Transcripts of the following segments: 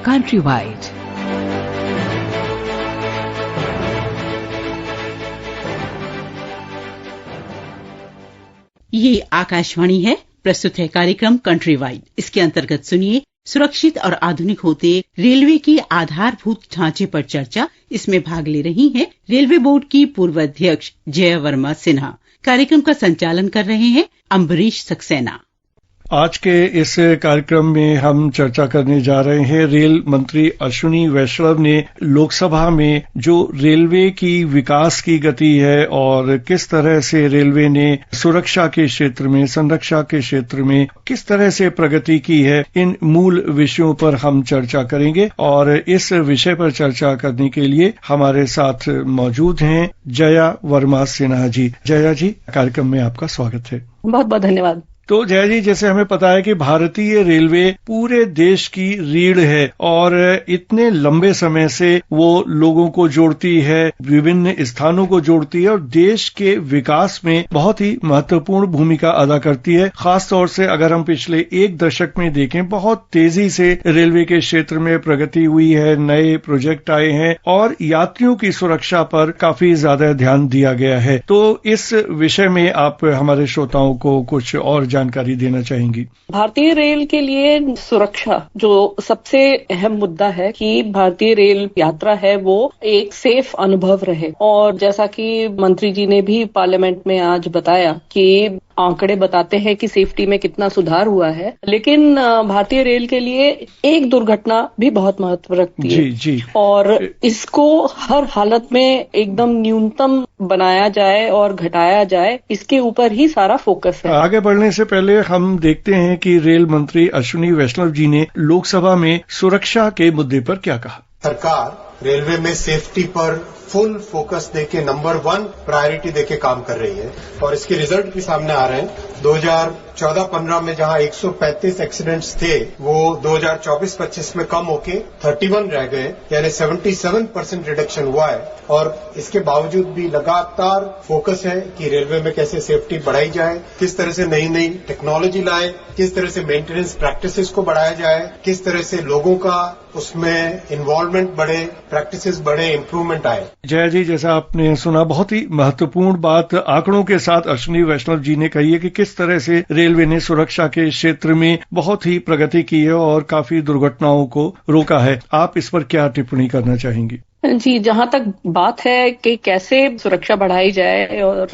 Countrywide। ये आकाशवाणी है। प्रस्तुत है कार्यक्रम कंट्री वाइड। इसके अंतर्गत सुनिए सुरक्षित और आधुनिक होते रेलवे के आधारभूत ढांचे पर चर्चा। इसमें भाग ले रही हैं रेलवे बोर्ड की पूर्व अध्यक्ष जया वर्मा सिन्हा। कार्यक्रम का संचालन कर रहे हैं अम्बरीश सक्सेना। आज के इस कार्यक्रम में हम चर्चा करने जा रहे हैं रेल मंत्री अश्विनी वैष्णव ने लोकसभा में जो रेलवे की विकास की गति है और किस तरह से रेलवे ने सुरक्षा के क्षेत्र में, संरक्षा के क्षेत्र में किस तरह से प्रगति की है, इन मूल विषयों पर हम चर्चा करेंगे। और इस विषय पर चर्चा करने के लिए हमारे साथ मौजूद हैं जया वर्मा सिन्हा जी। जया जी, कार्यक्रम में आपका स्वागत है। बहुत बहुत धन्यवाद। तो जया जी, जैसे हमें पता है कि भारतीय रेलवे पूरे देश की रीढ़ है और इतने लंबे समय से वो लोगों को जोड़ती है, विभिन्न स्थानों को जोड़ती है और देश के विकास में बहुत ही महत्वपूर्ण भूमिका अदा करती है। खास तौर से अगर हम पिछले एक दशक में देखें, बहुत तेजी से रेलवे के क्षेत्र में प्रगति हुई है, नए प्रोजेक्ट आए हैं और यात्रियों की सुरक्षा पर काफी ज्यादा ध्यान दिया गया है। तो इस विषय में आप हमारे श्रोताओं को कुछ और जानकारी देना चाहेंगी? भारतीय रेल के लिए सुरक्षा जो सबसे अहम मुद्दा है कि भारतीय रेल यात्रा है वो एक सेफ अनुभव रहे। और जैसा कि मंत्री जी ने भी पार्लियामेंट में आज बताया कि आंकड़े बताते हैं कि सेफ्टी में कितना सुधार हुआ है, लेकिन भारतीय रेल के लिए एक दुर्घटना भी बहुत महत्व रखती है। जी। और इसको हर हालत में एकदम न्यूनतम बनाया जाए और घटाया जाए, इसके ऊपर ही सारा फोकस है। आगे बढ़ने से पहले हम देखते हैं कि रेल मंत्री अश्विनी वैष्णव जी ने लोकसभा में सुरक्षा के मुद्दे पर क्या कहा। सरकार रेलवे में सेफ्टी पर फुल फोकस देके नंबर 1 प्रायोरिटी देके काम कर रही है और इसके रिजल्ट भी सामने आ रहे हैं। 2014-15 में जहां 135 एक्सीडेंट्स थे वो 2024-25 में कम होके 31 रह गए, यानी 77% रिडक्शन हुआ है। और इसके बावजूद भी लगातार फोकस है कि रेलवे में कैसे सेफ्टी बढ़ाई जाए, किस तरह से नई नई टेक्नोलॉजी लाए, किस तरह से मेंटेनेंस प्रैक्टिसेस को बढ़ाया जाए, किस तरह से लोगों का उसमें इन्वॉल्वमेंट बढ़े, प्रैक्टिसेस बढ़े, इम्प्रूवमेंट आए। जया जी, जैसा आपने सुना, बहुत ही महत्वपूर्ण बात आंकड़ों के साथ अश्विनी वैष्णव जी ने कही है कि किस तरह से रेलवे ने सुरक्षा के क्षेत्र में बहुत ही प्रगति की है और काफी दुर्घटनाओं को रोका है। आप इस पर क्या टिप्पणी करना चाहेंगी? जी, जहां तक बात है कि कैसे सुरक्षा बढ़ाई जाए और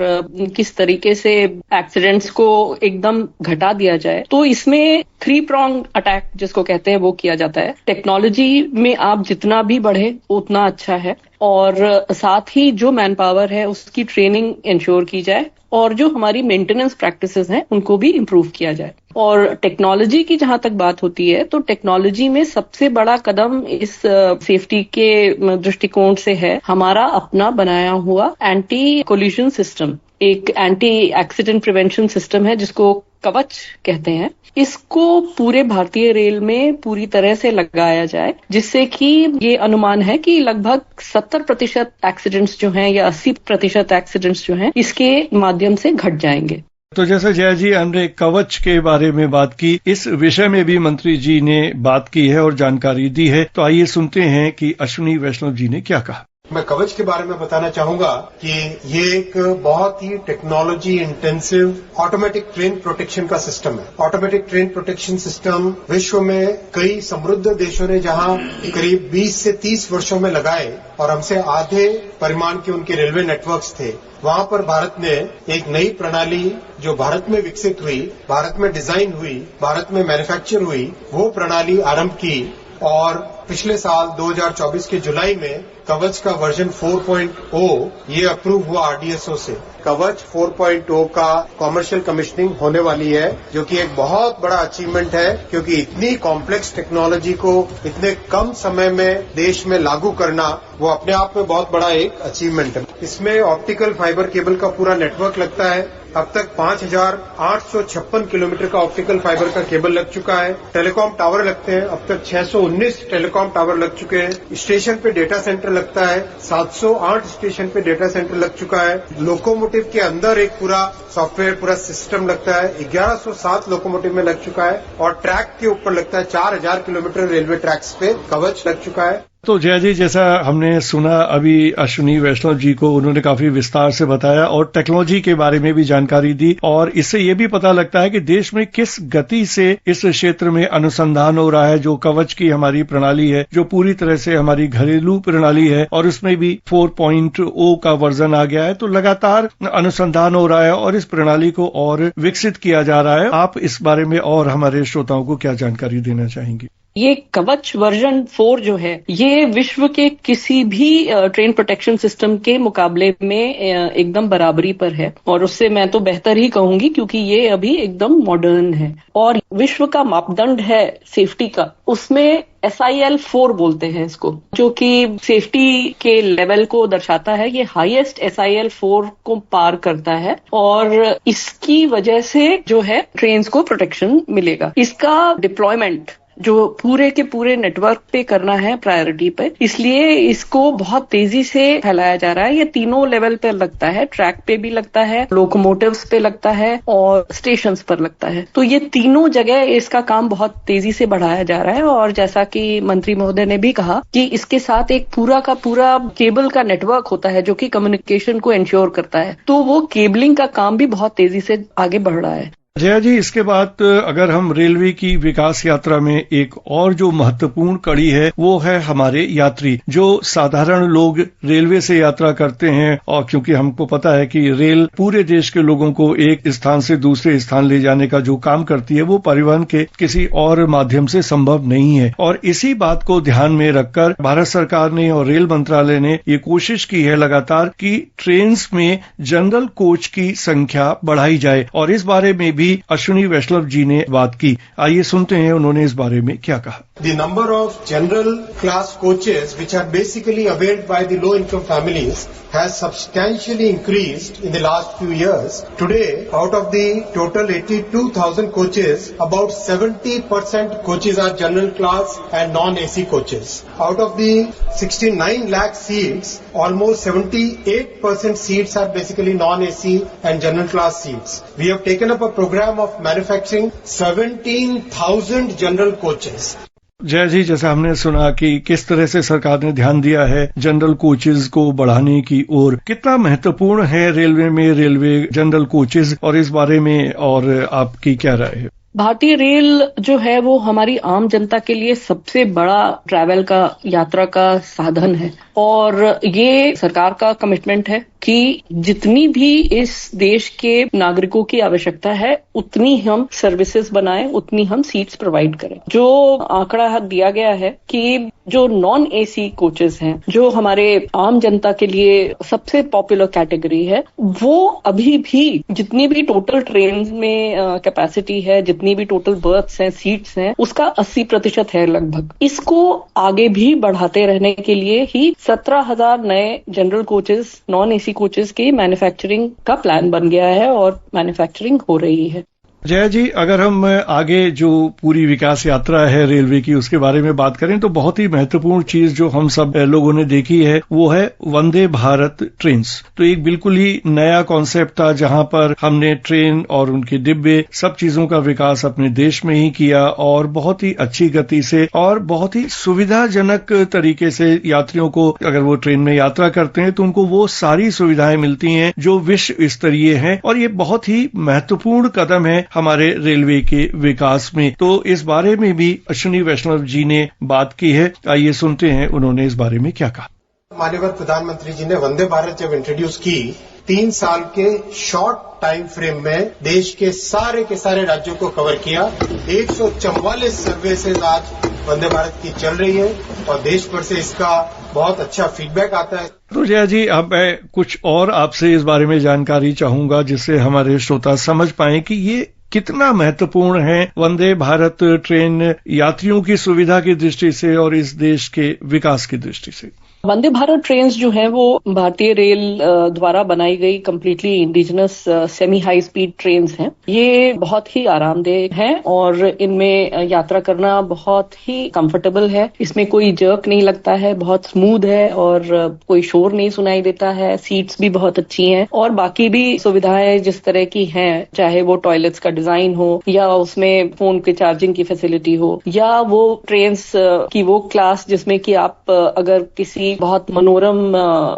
किस तरीके से एक्सीडेंट्स को एकदम घटा दिया जाए, तो इसमें 3 pronged अटैक जिसको कहते हैं वो किया जाता है। टेक्नोलॉजी में आप जितना भी बढ़े उतना अच्छा है और साथ ही जो मैन पावर है उसकी ट्रेनिंग इंश्योर की जाए और जो हमारी मेंटेनेंस प्रैक्टिसेस हैं उनको भी इम्प्रूव किया जाए। और टेक्नोलॉजी की जहां तक बात होती है तो टेक्नोलॉजी में सबसे बड़ा कदम इस सेफ्टी के दृष्टिकोण से है हमारा अपना बनाया हुआ एंटी कोलिजन सिस्टम। एक एंटी एक्सीडेंट प्रिवेंशन सिस्टम है जिसको कवच कहते हैं। इसको पूरे भारतीय रेल में पूरी तरह से लगाया जाए, जिससे कि ये अनुमान है कि लगभग 70% एक्सीडेंट्स जो हैं या 80% एक्सीडेंट्स जो हैं इसके माध्यम से घट जाएंगे। तो जैसे जया जी, हमने कवच के बारे में बात की, इस विषय में भी मंत्री जी ने बात की है और जानकारी दी है। तो आइए सुनते हैं कि अश्विनी वैष्णव जी ने क्या कहा। मैं कवच के बारे में बताना चाहूंगा कि ये एक बहुत ही technology intensive automatic train protection का सिस्टम है। ऑटोमेटिक ट्रेन प्रोटेक्शन सिस्टम विश्व में कई समृद्ध देशों ने जहां करीब 20 से 30 वर्षों में लगाए और हमसे आधे परिमाण के उनके रेलवे नेटवर्क्स थे, वहां पर भारत ने एक नई प्रणाली जो भारत में विकसित हुई, भारत में डिजाइन हुई, भारत में मैन्युफैक्चर हुई, वो प्रणाली आरंभ की। और पिछले साल 2024 के जुलाई में कवच का वर्जन 4.0 ये अप्रूव हुआ आरडीएसओ से। कवच 4.0 का कॉमर्शियल कमीशनिंग होने वाली है, जो कि एक बहुत बड़ा अचीवमेंट है, क्योंकि इतनी कॉम्प्लेक्स टेक्नोलॉजी को इतने कम समय में देश में लागू करना वो अपने आप में बहुत बड़ा एक अचीवमेंट है। इसमें ऑप्टिकल फाइबर केबल का पूरा नेटवर्क लगता है। अब तक 5,856 किलोमीटर का ऑप्टिकल फाइबर का केबल लग चुका है। टेलीकॉम टावर लगते हैं, अब तक 619 टेलीकॉम टावर लग चुके हैं। स्टेशन पे डेटा सेंटर लगता है, 708 स्टेशन पे डेटा सेंटर लग चुका है। लोकोमोटिव के अंदर एक पूरा सॉफ्टवेयर पूरा सिस्टम लगता है, 1107 लोकोमोटिव में लग चुका है। और ट्रैक के ऊपर लगता है 4,000 किलोमीटर रेलवे ट्रैक्स पे कवच लग चुका है। तो जय जी, जैसा हमने सुना अभी अश्विनी वैष्णव जी को, उन्होंने काफी विस्तार से बताया और टेक्नोलॉजी के बारे में भी जानकारी दी, और इससे ये भी पता लगता है कि देश में किस गति से इस क्षेत्र में अनुसंधान हो रहा है। जो कवच की हमारी प्रणाली है, जो पूरी तरह से हमारी घरेलू प्रणाली है, और उसमें भी 4.0 का वर्जन आ गया है, तो लगातार अनुसंधान हो रहा है और इस प्रणाली को और विकसित किया जा रहा है। आप इस बारे में और हमारे श्रोताओं को क्या जानकारी देना चाहेंगे? ये कवच वर्जन 4 जो है, ये विश्व के किसी भी ट्रेन प्रोटेक्शन सिस्टम के मुकाबले में एकदम बराबरी पर है, और उससे मैं तो बेहतर ही कहूंगी, क्योंकि ये अभी एकदम मॉडर्न है। और विश्व का मापदंड है सेफ्टी का, उसमें SIL 4 बोलते हैं इसको, जो कि सेफ्टी के लेवल को दर्शाता है। ये हाईएस्ट SIL 4 को पार करता है, और इसकी वजह से जो है ट्रेन्स को प्रोटेक्शन मिलेगा। इसका डिप्लॉयमेंट जो पूरे के पूरे नेटवर्क पे करना है प्रायोरिटी पे, इसलिए इसको बहुत तेजी से फैलाया जा रहा है। ये तीनों लेवल पे लगता है, ट्रैक पे भी लगता है, लोकोमोटिव्स पे लगता है और स्टेशंस पर लगता है। तो ये तीनों जगह इसका काम बहुत तेजी से बढ़ाया जा रहा है। और जैसा कि मंत्री महोदय ने भी कहा कि इसके साथ एक पूरा का पूरा केबल का नेटवर्क होता है जो कि कम्युनिकेशन को इंश्योर करता है, तो वो केबलिंग का काम भी बहुत तेजी से आगे बढ़ रहा है। जया जी, इसके बाद अगर हम रेलवे की विकास यात्रा में एक और जो महत्वपूर्ण कड़ी है, वो है हमारे यात्री। जो साधारण लोग रेलवे से यात्रा करते हैं, और क्योंकि हमको पता है कि रेल पूरे देश के लोगों को एक स्थान से दूसरे स्थान ले जाने का जो काम करती है, वो परिवहन के किसी और माध्यम से संभव नहीं है। और इसी बात को ध्यान में रखकर भारत सरकार ने और रेल मंत्रालय ने ये कोशिश की है लगातार कि ट्रेन में जनरल कोच की संख्या बढ़ाई जाए, और इस बारे में भी अश्विनी वैष्णव जी ने बात की। आइए सुनते हैं उन्होंने इस बारे में क्या कहा। The number of general class coaches, which are basically availed by the low-income families, has substantially increased in the last few years. Today, out of the total 82,000 coaches, about 70% coaches are general class and non-AC coaches. Out of the 69 lakh seats, almost 78% seats are basically non-AC and general class seats. We have taken up a program of manufacturing 17,000 general coaches. जय जी, जैसा हमने सुना कि किस तरह से सरकार ने ध्यान दिया है जनरल कोचेज को बढ़ाने की ओर। कितना महत्वपूर्ण है रेलवे में रेलवे जनरल कोचेज, और इस बारे में और आपकी क्या राय है? भारतीय रेल जो है वो हमारी आम जनता के लिए सबसे बड़ा ट्रैवल का, यात्रा का साधन है, और ये सरकार का कमिटमेंट है कि जितनी भी इस देश के नागरिकों की आवश्यकता है, उतनी हम सर्विसेज बनाएं, उतनी हम सीट्स प्रोवाइड करें। जो आंकड़ा दिया गया है कि जो नॉन AC कोचेस हैं, जो हमारे आम जनता के लिए सबसे पॉपुलर कैटेगरी है, वो अभी भी जितनी भी टोटल ट्रेन में कैपेसिटी है, जितनी भी टोटल बर्थ्स हैं, सीट्स हैं, उसका 80% है लगभग। इसको आगे भी बढ़ाते रहने के लिए ही 17,000 नए general coaches, non AC coaches की मैन्युफैक्चरिंग का प्लान बन गया है और मैन्युफैक्चरिंग हो रही है। जया जी, अगर हम आगे जो पूरी विकास यात्रा है रेलवे की, उसके बारे में बात करें तो बहुत ही महत्वपूर्ण चीज जो हम सब लोगों ने देखी है, वो है वंदे भारत ट्रेन्स। तो एक बिल्कुल ही नया कॉन्सेप्ट था, जहां पर हमने ट्रेन और उनके डिब्बे, सब चीजों का विकास अपने देश में ही किया, और बहुत ही अच्छी गति से और बहुत ही सुविधाजनक तरीके से यात्रियों को, अगर वो ट्रेन में यात्रा करते हैं तो उनको वो सारी सुविधाएं मिलती हैं जो विश्व स्तरीय हैं, और ये बहुत ही महत्वपूर्ण कदम है हमारे रेलवे के विकास में। तो इस बारे में भी अश्विनी वैष्णव जी ने बात की है। आइए सुनते हैं उन्होंने इस बारे में क्या कहा। माननीय प्रधानमंत्री जी ने वंदे भारत जब इंट्रोड्यूस की, 3 साल के शॉर्ट टाइम फ्रेम में देश के सारे राज्यों को कवर किया। 144 सर्विसेज आज वंदे भारत की चल रही है, और देश भर से इसका बहुत अच्छा फीडबैक आता है। तो जया जी, अब मैं कुछ और आपसे इस बारे में जानकारी चाहूंगा, जिससे हमारे श्रोता समझ पाए कि ये कितना महत्वपूर्ण है वंदे भारत ट्रेन यात्रियों की सुविधा की दृष्टि से और इस देश के विकास की दृष्टि से। वंदे भारत ट्रेन्स जो है वो भारतीय रेल द्वारा बनाई गई completely indigenous semi high speed trains हैं। ये बहुत ही आरामदेह हैं और इनमें यात्रा करना बहुत ही कंफर्टेबल है। इसमें कोई जर्क नहीं लगता है, बहुत स्मूथ है और कोई शोर नहीं सुनाई देता है। सीट्स भी बहुत अच्छी हैं और बाकी भी सुविधाएं जिस तरह की हैं, चाहे वो टॉयलेट्स का डिजाइन हो या उसमें फोन के चार्जिंग की फैसिलिटी हो या वो ट्रेन्स की वो क्लास जिसमें कि आप अगर किसी बहुत मनोरम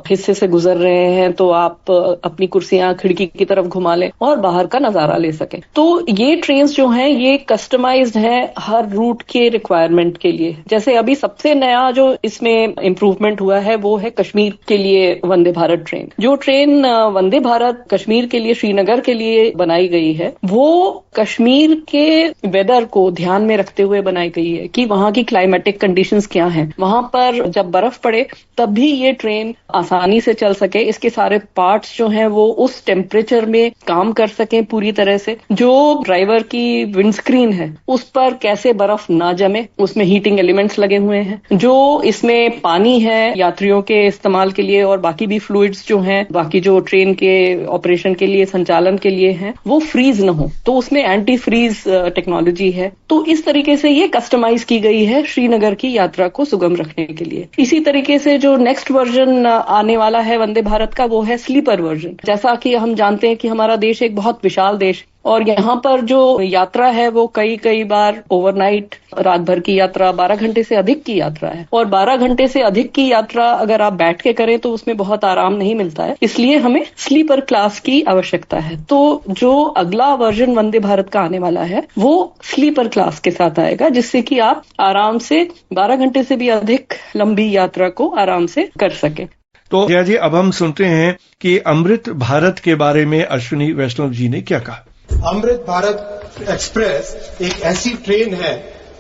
हिस्से से गुजर रहे हैं तो आप अपनी कुर्सियां खिड़की की तरफ घुमा लें और बाहर का नजारा ले सकें। तो ये ट्रेन्स जो हैं ये कस्टमाइज्ड हैं हर रूट के रिक्वायरमेंट के लिए। जैसे अभी सबसे नया जो इसमें इम्प्रूवमेंट हुआ है वो है कश्मीर के लिए वंदे भारत ट्रेन। जो ट्रेन वंदे भारत कश्मीर के लिए, श्रीनगर के लिए बनाई गई है, वो कश्मीर के वेदर को ध्यान में रखते हुए बनाई गई है कि वहां की क्लाइमेटिक कंडीशंस क्या हैं। वहां पर जब बर्फ पड़े तब भी ये ट्रेन आसानी से चल सके, इसके सारे पार्ट्स जो हैं वो उस टेम्परेचर में काम कर सकें पूरी तरह से। जो ड्राइवर की विंडस्क्रीन है उस पर कैसे बर्फ ना जमे, उसमें हीटिंग एलिमेंट्स लगे हुए हैं। जो इसमें पानी है यात्रियों के इस्तेमाल के लिए और बाकी भी फ्लूइड्स जो हैं, बाकी जो ट्रेन के ऑपरेशन के लिए, संचालन के लिए हैं, वो फ्रीज न हो, तो उसमें एंटी फ्रीज टेक्नोलॉजी है। तो इस तरीके से ये कस्टमाइज की गई है श्रीनगर की यात्रा को सुगम रखने के लिए। इसी तरीके से जो नेक्स्ट वर्जन आने वाला है वंदे भारत का, वो है स्लीपर वर्जन। जैसा कि हम जानते हैं कि हमारा देश एक बहुत विशाल देश और यहाँ पर जो यात्रा है वो कई बार ओवरनाइट, रात भर की यात्रा, 12 घंटे से अधिक की यात्रा है। और 12 घंटे से अधिक की यात्रा अगर आप बैठ के करें तो उसमें बहुत आराम नहीं मिलता है, इसलिए हमें स्लीपर क्लास की आवश्यकता है। तो जो अगला वर्जन वंदे भारत का आने वाला है वो स्लीपर क्लास के साथ आएगा, जिससे कि आप आराम से 12 घंटे से भी अधिक लंबी यात्रा को आराम से कर सकें। तो जया जी, अब हम सुनते हैं कि अमृत भारत के बारे में अश्विनी वैष्णव जी ने क्या कहा। अमृत भारत एक्सप्रेस एक ऐसी ट्रेन है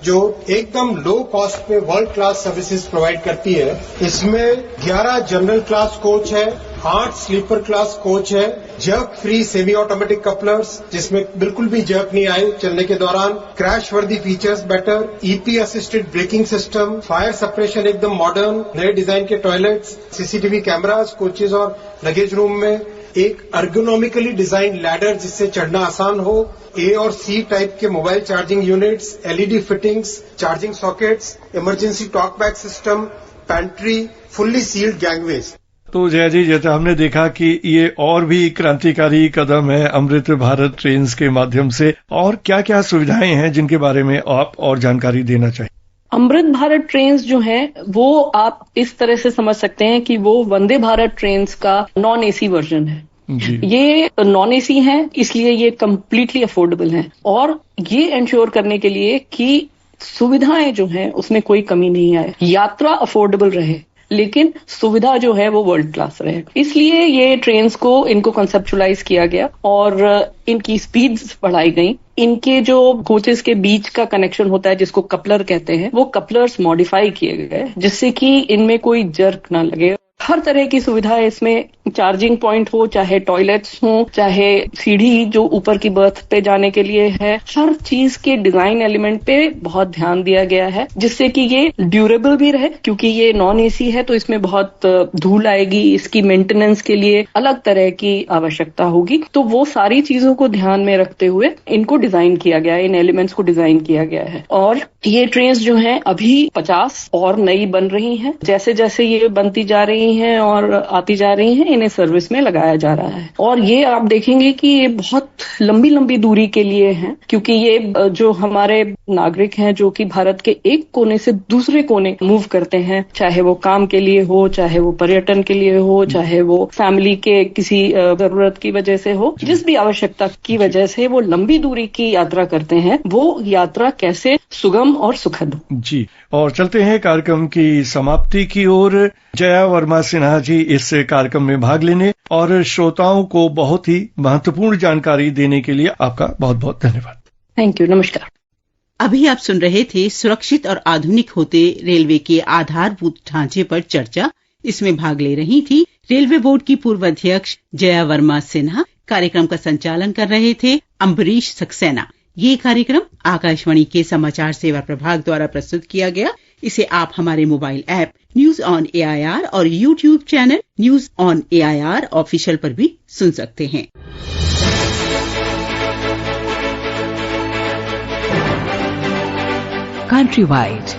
जो एकदम लो कॉस्ट में वर्ल्ड क्लास सर्विसेज प्रोवाइड करती है। इसमें 11 जनरल क्लास कोच है, 8 स्लीपर क्लास कोच है, jerk free semi automatic couplers जिसमें बिल्कुल भी जर्क नहीं आए चलने के दौरान, क्रैश वर्दी features better, EP assisted braking system, fire separation एकदम मॉडर्न, नए डिजाइन के टॉयलेट्स, सीसीटीवी कैमरास कोचेज और लगेज रूम में, एक अर्गोनॉमिकली डिजाइन लैडर जिससे चढ़ना आसान हो, ए और सी टाइप के mobile charging units, LED fittings, charging sockets, emergency talk back system, pantry, fully sealed gangways. तो जया जी, जैसे हमने देखा कि ये और भी क्रांतिकारी कदम है अमृत भारत ट्रेन के माध्यम से, और क्या क्या सुविधाएं हैं जिनके बारे में आप और जानकारी देना चाहिए। अमृत भारत ट्रेन्स जो हैं वो आप इस तरह से समझ सकते हैं कि वो वंदे भारत ट्रेन्स का नॉन एसी वर्जन है। ये नॉन एसी हैं, इसलिए ये कंप्लीटली अफोर्डेबल हैं और ये इंश्योर करने के लिए कि सुविधाएं जो हैं उसमें कोई कमी नहीं आए, यात्रा अफोर्डेबल रहे, लेकिन सुविधा जो है वो वर्ल्ड क्लास रहे। इसलिए ये ट्रेन्स को इनको कंसेप्चुलाइज किया गया और इनकी स्पीड्स बढ़ाई गई। इनके जो कोचेस के बीच का कनेक्शन होता है जिसको कपलर कहते हैं, वो कपलर्स मॉडिफाई किए गए जिससे कि इनमें कोई जर्क ना लगे। हर तरह की सुविधा है इसमें, चार्जिंग पॉइंट हो, चाहे टॉयलेट्स हो, चाहे सीढ़ी जो ऊपर की बर्थ पे जाने के लिए है, हर चीज के डिजाइन एलिमेंट पे बहुत ध्यान दिया गया है जिससे कि ये ड्यूरेबल भी रहे, क्योंकि ये नॉन एसी है तो इसमें बहुत धूल आएगी, इसकी मेंटेनेंस के लिए अलग तरह की आवश्यकता होगी। तो वो सारी चीजों को ध्यान में रखते हुए इनको डिजाइन किया गया है, इन एलिमेंट्स को डिजाइन किया गया है। और ये ट्रेन्स जो हैं अभी 50 और नई बन रही हैं। जैसे जैसे ये बनती जा रही हैं और आती जा रही हैं, इन्हें सर्विस में लगाया जा रहा है। और ये आप देखेंगे कि ये बहुत लंबी लंबी दूरी के लिए हैं, क्योंकि ये जो हमारे नागरिक हैं जो कि भारत के एक कोने से दूसरे कोने मूव करते हैं, चाहे वो काम के लिए हो, चाहे वो पर्यटन के लिए हो, चाहे वो फैमिली के किसी जरूरत की वजह से हो, जिस भी आवश्यकता की वजह से वो लंबी दूरी की यात्रा करते हैं, वो यात्रा कैसे सुगम और सुखद हो। जी, और चलते हैं कार्यक्रम की समाप्ति की ओर। जया वर्मा सिन्हा जी इस कार्यक्रम में भाग लेने और श्रोताओं को बहुत ही महत्वपूर्ण जानकारी देने के लिए आपका बहुत बहुत धन्यवाद। थैंक यू, नमस्कार। अभी आप सुन रहे थे सुरक्षित और आधुनिक होते रेलवे के आधारभूत ढांचे पर चर्चा। इसमें भाग ले रही थी रेलवे बोर्ड की पूर्व अध्यक्ष जया वर्मा सिन्हा। कार्यक्रम का संचालन कर रहे थे अम्बरीश सक्सेना। ये कार्यक्रम आकाशवाणी के समाचार सेवा प्रभाग द्वारा प्रस्तुत किया गया। इसे आप हमारे mobile app news on AIR और YouTube channel news on AIR official पर भी सुन सकते हैं। Countrywide